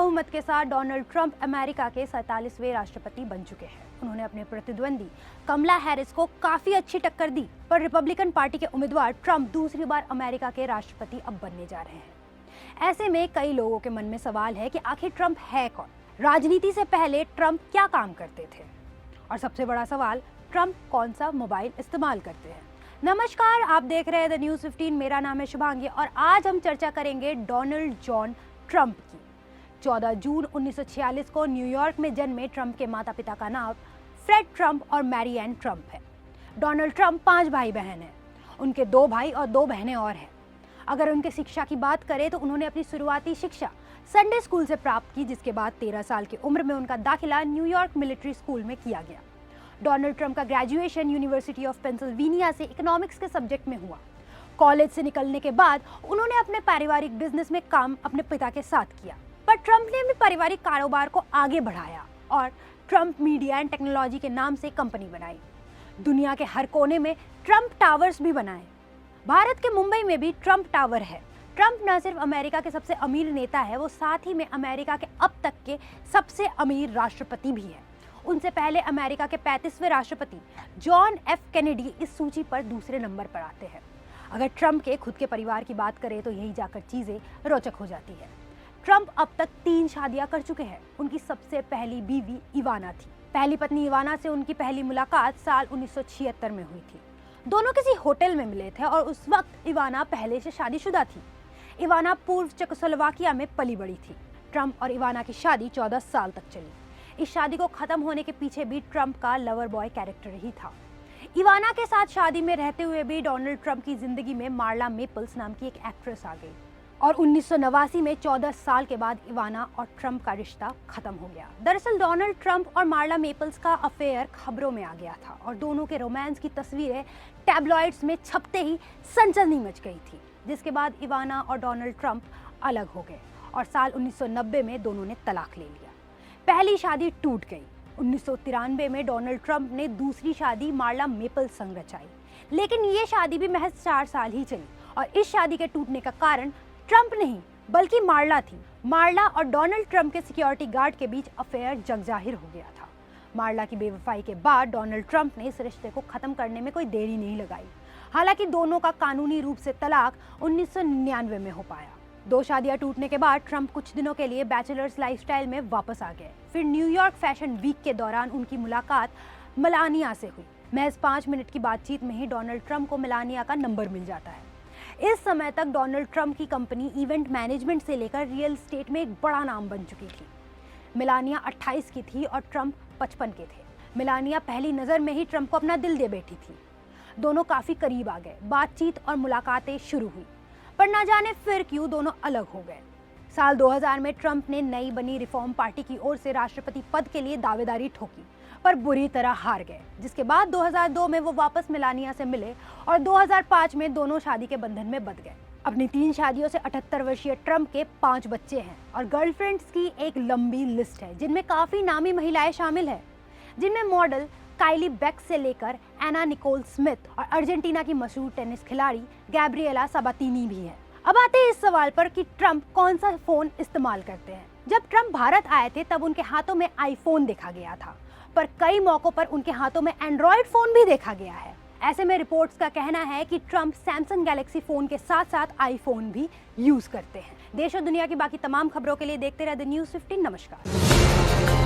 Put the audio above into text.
बहुमत के साथ डोनाल्ड ट्रंप अमेरिका के 47वें राष्ट्रपति बन चुके हैं। उन्होंने अपने प्रतिद्वंदी कमला हैरिस को काफी अच्छी टक्कर दी, पर रिपब्लिकन पार्टी के उम्मीदवार ट्रंप दूसरी बार अमेरिका के राष्ट्रपति अब बनने जा रहे हैं। ऐसे में कई लोगों के मन में सवाल है कि आखिर ट्रंप है कौन, राजनीति से पहले ट्रंप क्या काम करते थे, और सबसे बड़ा सवाल, ट्रंप कौन सा मोबाइल इस्तेमाल करते हैं। नमस्कार, आप देख रहे हैं द न्यूज़ 15। मेरा नाम है शुभांगी और आज हम चर्चा करेंगे डोनाल्ड जॉन ट्रंप की। 14 जून 1946 को न्यूयॉर्क में जन्मे ट्रंप के माता पिता का नाम फ्रेड ट्रंप और मैरी एन ट्रंप है। डोनाल्ड ट्रंप 5 भाई बहन हैं। उनके 2 भाई और 2 बहनें और हैं। अगर उनके शिक्षा की बात करें तो उन्होंने अपनी शुरुआती शिक्षा संडे स्कूल से प्राप्त की, जिसके बाद 13 साल की उम्र में उनका दाखिला न्यूयॉर्क मिलिट्री स्कूल में किया गया। डोनाल्ड ट्रंप का ग्रेजुएशन यूनिवर्सिटी ऑफ पेंसिल्वेनिया से इकोनॉमिक्स के सब्जेक्ट में हुआ। कॉलेज से निकलने के बाद उन्होंने अपने पारिवारिक बिजनेस में काम अपने पिता के साथ किया, पर ट्रंप ने भी पारिवारिक कारोबार को आगे बढ़ाया और ट्रंप मीडिया एंड टेक्नोलॉजी के नाम से कंपनी बनाई। दुनिया के हर कोने में ट्रंप टावर्स भी बनाए। भारत के मुंबई में भी ट्रंप टावर है। ट्रंप न सिर्फ अमेरिका के सबसे अमीर नेता है, वो साथ ही में अमेरिका के अब तक के सबसे अमीर राष्ट्रपति भी है। उनसे पहले अमेरिका के 35वें राष्ट्रपति जॉन एफ कैनेडी इस सूची पर दूसरे नंबर पर आते हैं। अगर ट्रंप के खुद के परिवार की बात करें तो यही जाकर चीजें रोचक हो जाती है। ट्रंप अब तक 3 शादियां कर चुके हैं। उनकी सबसे पहली बीवी इवाना थी। पहली पत्नी इवाना से उनकी पहली मुलाकात साल 1976 में हुई थी। दोनों किसी होटल में मिले थे और उस वक्त इवाना पहले से शादीशुदा थी। इवाना पूर्व चेकोस्लोवाकिया में पली बड़ी थी। ट्रंप और इवाना की शादी 14 साल तक चली। इस शादी को खत्म होने के पीछे भी ट्रंप का लवर बॉय कैरेक्टर ही था। इवाना के साथ शादी में रहते हुए भी डोनाल्ड ट्रंप की जिंदगी में मार्ला मेपल्स नाम की एक एक्ट्रेस आ गई और 1989 में 14 साल के बाद इवाना और ट्रंप का रिश्ता खत्म हो गया। दरअसल डोनाल्ड ट्रंप और मार्ला मेपल्स का अफेयर खबरों में आ गया था और दोनों के रोमांस की तस्वीरें टैब्लॉइड्स में छपते ही सनसनी मच गई थी, जिसके बाद इवाना और डोनाल्ड ट्रंप अलग हो गए और साल 1990 में दोनों ने तलाक ले लिया। पहली शादी टूट गई। 1993 में डोनाल्ड ट्रंप ने दूसरी शादी मार्ला मेपल्स संग रचाई, लेकिन ये शादी भी महज 4 साल ही चली और इस शादी के टूटने का कारण ट्रंप नहीं बल्कि मार्ला थी। मार्ला और डोनाल्ड ट्रंप के सिक्योरिटी गार्ड के बीच अफेयर जगजाहिर हो गया था। मार्ला की बेवफाई के बाद डोनाल्ड ट्रंप ने इस रिश्ते को खत्म करने में कोई देरी नहीं लगाई। हालांकि दोनों का कानूनी रूप से तलाक 1999 में हो पाया। 2 शादियां टूटने के बाद ट्रंप कुछ दिनों के लिए बैचलर्स लाइफस्टाइल में वापस आ गए। फिर न्यूयॉर्क फैशन वीक के दौरान उनकी मुलाकात मेलानिया से हुई। महज 5 मिनट की बातचीत में ही डोनाल्ड ट्रंप को मेलानिया का नंबर मिल जाता है। इस समय तक डोनाल्ड ट्रंप की कंपनी इवेंट मैनेजमेंट से लेकर रियल एस्टेट में एक बड़ा नाम बन चुकी थी। मेलानिया 28 की थी और ट्रंप 55 के थे। मेलानिया पहली नज़र में ही ट्रंप को अपना दिल दे बैठी थी। दोनों काफ़ी करीब आ गए। बातचीत और मुलाकातें शुरू हुई, पर ना जाने फिर क्यों दोनों अलग हो गए। साल 2000 में ट्रंप ने नई बनी रिफॉर्म पार्टी की ओर से राष्ट्रपति पद के लिए दावेदारी ठोकी, पर बुरी तरह हार गए, जिसके बाद 2002 में वो वापस मेलानिया से मिले और 2005 में दोनों शादी के बंधन में बंध गए। अपनी 3 शादियों से 78 वर्षीय ट्रंप के 5 बच्चे हैं और गर्लफ्रेंड्स की एक लंबी लिस्ट है, जिनमें काफ़ी नामी महिलाएं शामिल हैं, जिनमें मॉडल काइली बेक से लेकर एना निकोल स्मिथ और अर्जेंटीना की मशहूर टेनिस खिलाड़ी गैब्रिएला साबातीनी भी है। अब आते हैं इस सवाल पर कि ट्रंप कौन सा फोन इस्तेमाल करते हैं। जब ट्रंप भारत आए थे तब उनके हाथों में आईफोन देखा गया था, पर कई मौकों पर उनके हाथों में एंड्रॉयड फोन भी देखा गया है। ऐसे में रिपोर्ट्स का कहना है कि ट्रंप सैमसंग गैलेक्सी फोन के साथ साथ आईफोन भी यूज करते हैं। देश और दुनिया की बाकी तमाम खबरों के लिए देखते रहे द न्यूज़ 15। नमस्कार।